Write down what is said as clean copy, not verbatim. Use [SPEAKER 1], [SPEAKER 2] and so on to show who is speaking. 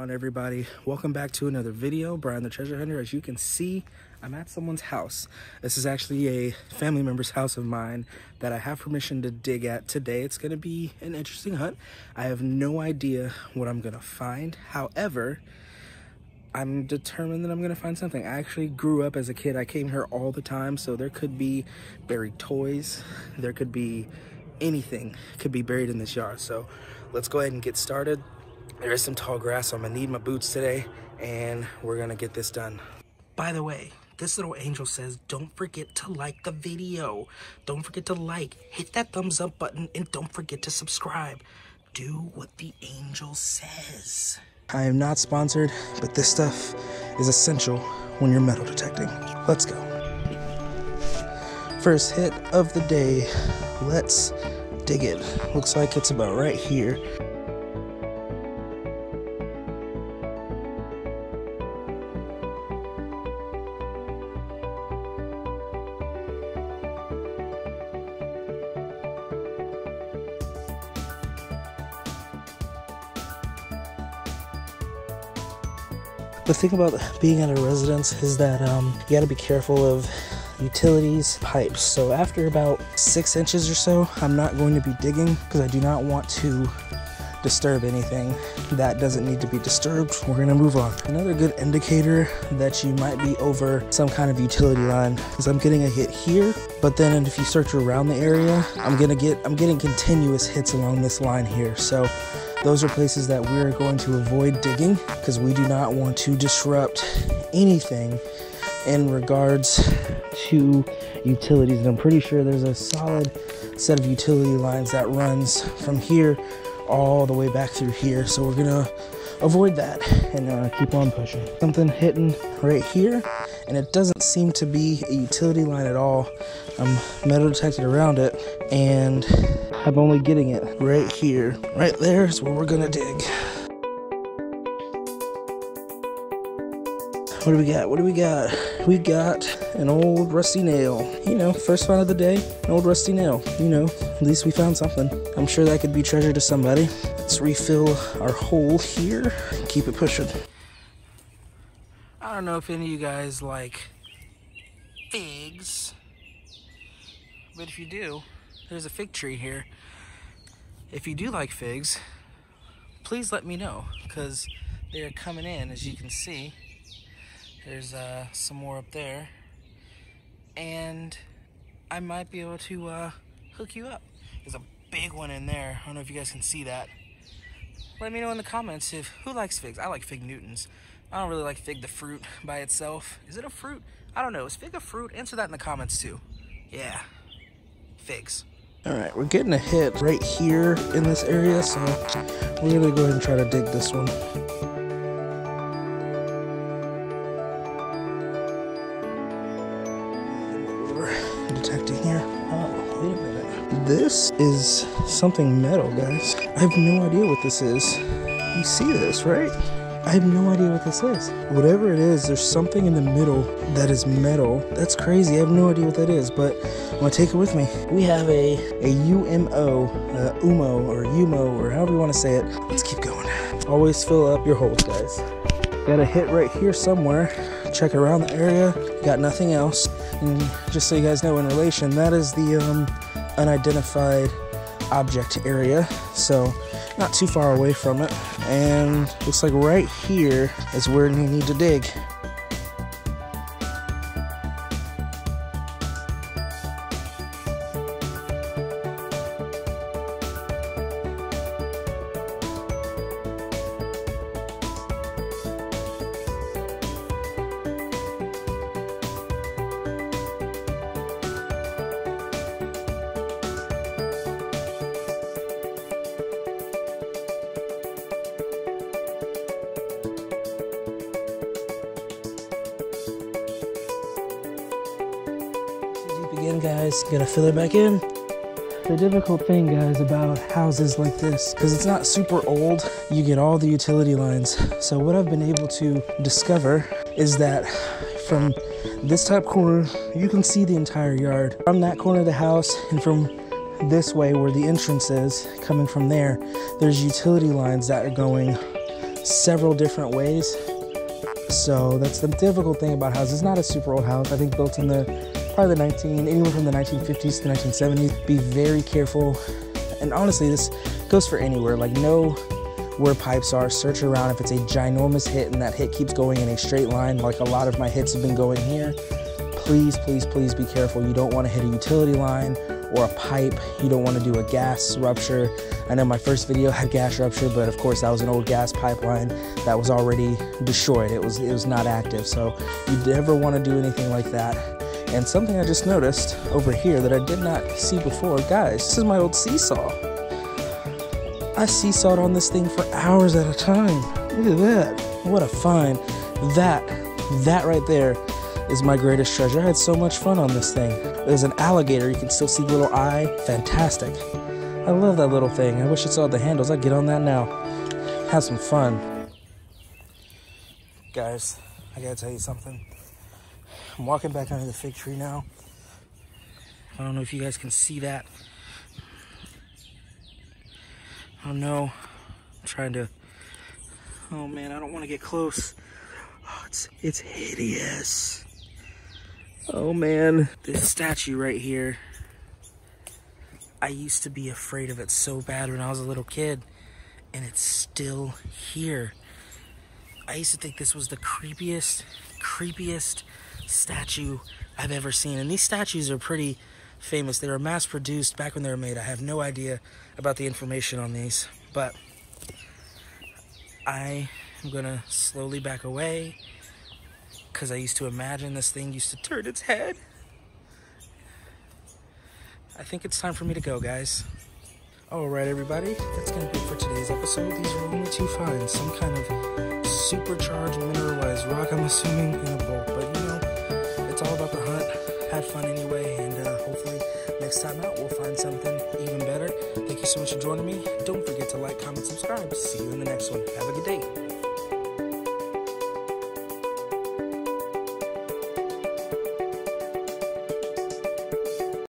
[SPEAKER 1] on, everybody? Welcome back to another video. Brian the Treasure Hunter. As you can see, I'm at someone's house. This is actually a family member's house of mine that I have permission to dig at today. It's going to be an interesting hunt. I have no idea what I'm going to find. However, I'm determined that I'm going to find something. I actually grew up as a kid. I came here all the time, so there could be buried toys. There could be anything could be buried in this yard. So let's go ahead and get started. There is some tall grass, so I'm gonna need my boots today, and we're gonna get this done. By the way, this little angel says, don't forget to like the video. Don't forget to like, hit that thumbs up button, and don't forget to subscribe. Do what the angel says. I am not sponsored, but this stuff is essential when you're metal detecting. Let's go. First hit of the day. Let's dig it. Looks like it's about right here. The thing about being at a residence is that you got to be careful of utilities, pipes. So after about 6 inches or so, I'm not going to be digging because I do not want to disturb anything that doesn't need to be disturbed. We're going to move on. Another good indicator that you might be over some kind of utility line is I'm getting a hit here, but then if you search around the area, I'm getting continuous hits along this line here. So those are places that we're going to avoid digging because we do not want to disrupt anything in regards to utilities. And I'm pretty sure there's a solid set of utility lines that runs from here all the way back through here. So we're gonna avoid that and keep on pushing. Something hitting right here, and it doesn't seem to be a utility line at all. I'm metal detected around it, and I'm only getting it right here. Right there is where we're gonna dig. What do we got? What do we got? We got an old rusty nail. You know, first find of the day, an old rusty nail. You know, at least we found something. I'm sure that could be treasure to somebody. Let's refill our hole here and keep it pushing. I don't know if any of you guys like figs, but if you do, there's a fig tree here. If you do like figs, please let me know, because they are coming in, as you can see. There's some more up there, and I might be able to hook you up. There's a big one in there. I don't know if you guys can see that. Let me know in the comments who likes figs. I like fig Newtons. I don't really like fig the fruit by itself. Is it a fruit? I don't know. Is fig a fruit? Answer that in the comments too. Yeah, figs. All right, we're getting a hit right here in this area, so we're gonna go ahead and try to dig this one. Detecting here. Oh, wait a minute. This is something metal, guys. I have no idea what this is. You see this, right? I have no idea what this is. Whatever it is, there's something in the middle that is metal. That's crazy. I have no idea what that is, but I'm gonna take it with me. We have a UMO, or UMO, or however you want to say it. Let's keep going. Always fill up your holes, guys. Got a hit right here somewhere. Check around the area. Got nothing else. And just so you guys know, in relation, that is the unidentified object area, so not too far away from it. And looks like right here is where you need to dig. Again, guys, gonna fill it back in. The difficult thing, guys, about houses like this, because it's not super old, you get all the utility lines. So what I've been able to discover is that from this top corner, you can see the entire yard. From that corner of the house and from this way where the entrance is, coming from there, there's utility lines that are going several different ways. So that's the difficult thing about houses. It's not a super old house. I think built in the probably anywhere from the 1950s to 1970s. Be very careful. And honestly, this goes for anywhere. Like, know where pipes are, search around. If it's a ginormous hit and that hit keeps going in a straight line, like a lot of my hits have been going here, please, please, please be careful. You don't want to hit a utility line or a pipe. You don't want to do a gas rupture. I know my first video had gas rupture, but of course that was an old gas pipeline that was already destroyed. It was not active. So you never want to do anything like that. And something I just noticed over here that I did not see before, guys, this is my old seesaw. I seesawed on this thing for hours at a time. Look at that. What a find. That right there is my greatest treasure. I had so much fun on this thing. There's an alligator. You can still see the little eye. Fantastic. I love that little thing. I wish it saw the handles. I'd get on that now. Have some fun. Guys, I gotta tell you something. I'm walking back under the fig tree now. I don't know if you guys can see that. Oh no, I'm trying to, oh man, I don't want to get close. Oh, it's hideous. Oh man, this statue right here, I used to be afraid of it so bad when I was a little kid, and it's still here. I used to think this was the creepiest statue I've ever seen. And these statues are pretty famous. They were mass produced back when they were made. I have no idea about the information on these, but I am gonna slowly back away because I used to imagine this thing used to turn its head. I think it's time for me to go, guys. Alright everybody, that's gonna be it for today's episode. These are only 2 finds. Some kind of supercharged mineralized rock, I'm assuming, in a bowl. But you know, it's all about the hunt. Had fun anyway, and hopefully next time out we'll find something even better. Thank you so much for joining me. Don't forget to like, comment, subscribe. See you in the next one. Have a good day.